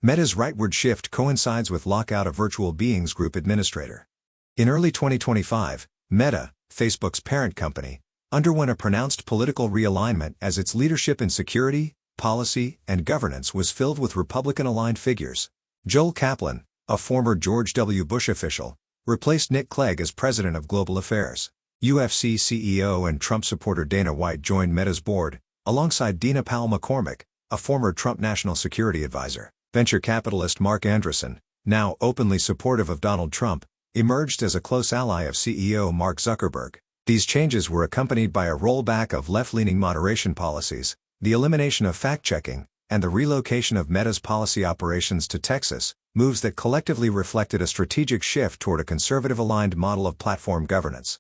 Meta's rightward shift coincides with Lockout, a virtual beings group administrator. In early 2025, Meta, Facebook's parent company, underwent a pronounced political realignment as its leadership in security, policy, and governance was filled with Republican-aligned figures. Joel Kaplan, a former George W. Bush official, replaced Nick Clegg as president of global affairs. UFC CEO and Trump supporter Dana White joined Meta's board, alongside Dina Powell McCormick, a former Trump national security advisor. Venture capitalist Mark Andreessen, now openly supportive of Donald Trump, emerged as a close ally of CEO Mark Zuckerberg. These changes were accompanied by a rollback of left-leaning moderation policies, the elimination of fact-checking, and the relocation of Meta's policy operations to Texas, moves that collectively reflected a strategic shift toward a conservative-aligned model of platform governance.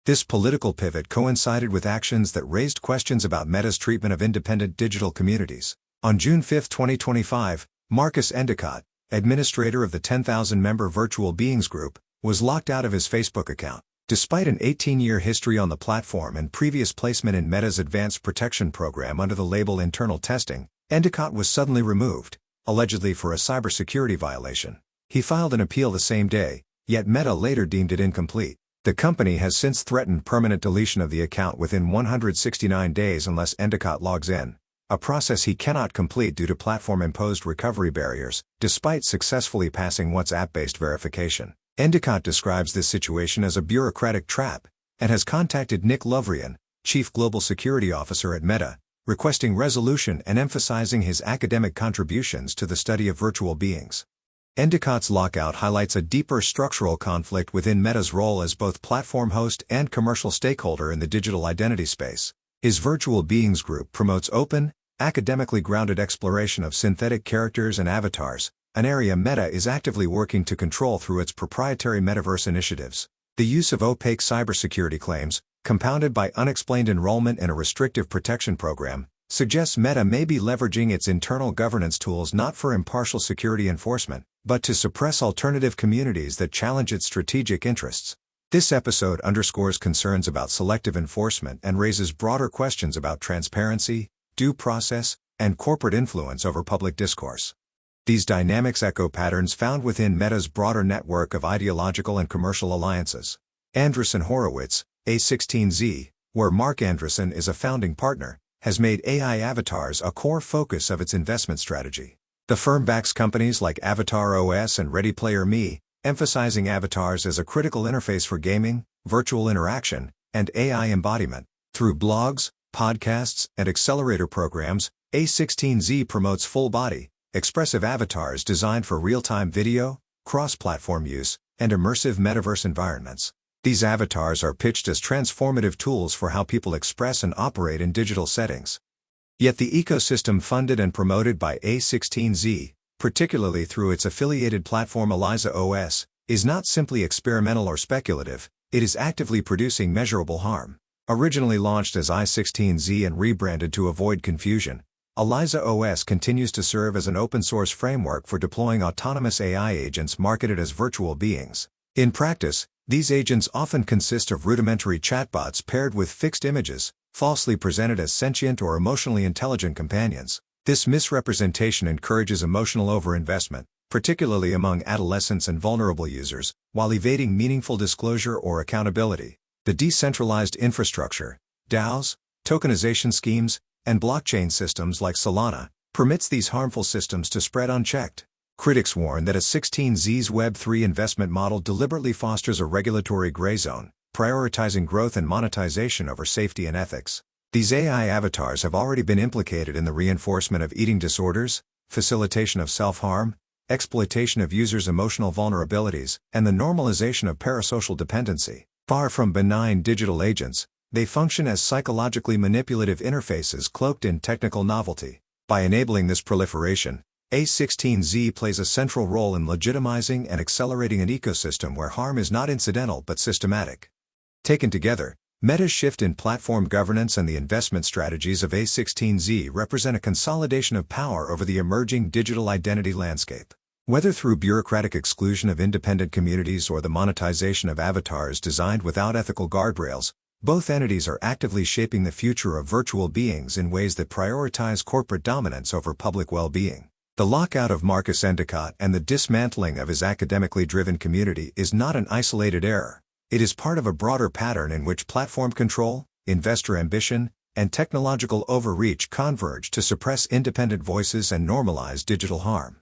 This political pivot coincided with actions that raised questions about Meta's treatment of independent digital communities. On June 5, 2025, Marcus Endicott, administrator of the 10,000-member Virtual Beings Group, was locked out of his Facebook account. Despite an 18-year history on the platform and previous placement in Meta's Advanced Protection Program under the label Internal Testing, Endicott was suddenly removed, allegedly for a cybersecurity violation. He filed an appeal the same day, yet Meta later deemed it incomplete. The company has since threatened permanent deletion of the account within 169 days unless Endicott logs in, a process he cannot complete due to platform-imposed recovery barriers, despite successfully passing WhatsApp-based verification. Endicott describes this situation as a bureaucratic trap, and has contacted Nick Lovrian, Chief Global Security Officer at Meta, requesting resolution and emphasizing his academic contributions to the study of virtual beings. Endicott's lockout highlights a deeper structural conflict within Meta's role as both platform host and commercial stakeholder in the digital identity space. His Virtual Beings Group promotes open, academically grounded exploration of synthetic characters and avatars, an area Meta is actively working to control through its proprietary metaverse initiatives. The use of opaque cybersecurity claims, compounded by unexplained enrollment in a restrictive protection program, suggests Meta may be leveraging its internal governance tools not for impartial security enforcement, but to suppress alternative communities that challenge its strategic interests. This episode underscores concerns about selective enforcement and raises broader questions about transparency, due process, and corporate influence over public discourse. These dynamics echo patterns found within Meta's broader network of ideological and commercial alliances. Andreessen Horowitz, A16Z, where Mark Andreessen is a founding partner, has made AI avatars a core focus of its investment strategy. The firm backs companies like Avatar OS and Ready Player Me, emphasizing avatars as a critical interface for gaming, virtual interaction, and AI embodiment. Through blogs, podcasts, and accelerator programs, A16Z promotes full-body, expressive avatars designed for real-time video, cross-platform use, and immersive metaverse environments. These avatars are pitched as transformative tools for how people express and operate in digital settings. Yet the ecosystem funded and promoted by A16Z, particularly through its affiliated platform Eliza OS, is not simply experimental or speculative, it is actively producing measurable harm. Originally launched as i16Z and rebranded to avoid confusion, Eliza OS continues to serve as an open-source framework for deploying autonomous AI agents marketed as virtual beings. In practice, these agents often consist of rudimentary chatbots paired with fixed images, falsely presented as sentient or emotionally intelligent companions. This misrepresentation encourages emotional overinvestment, particularly among adolescents and vulnerable users, while evading meaningful disclosure or accountability. The decentralized infrastructure, DAOs, tokenization schemes, and blockchain systems like Solana, permits these harmful systems to spread unchecked. Critics warn that A16Z's Web3 investment model deliberately fosters a regulatory gray zone, prioritizing growth and monetization over safety and ethics. These AI avatars have already been implicated in the reinforcement of eating disorders, facilitation of self-harm, exploitation of users' emotional vulnerabilities, and the normalization of parasocial dependency. Far from benign digital agents, they function as psychologically manipulative interfaces cloaked in technical novelty. By enabling this proliferation, A16Z plays a central role in legitimizing and accelerating an ecosystem where harm is not incidental but systematic. Taken together, Meta's shift in platform governance and the investment strategies of A16Z represent a consolidation of power over the emerging digital identity landscape. Whether through bureaucratic exclusion of independent communities or the monetization of avatars designed without ethical guardrails, both entities are actively shaping the future of virtual beings in ways that prioritize corporate dominance over public well-being. The lockout of Marcus Endicott and the dismantling of his academically driven community is not an isolated error. It is part of a broader pattern in which platform control, investor ambition, and technological overreach converge to suppress independent voices and normalize digital harm.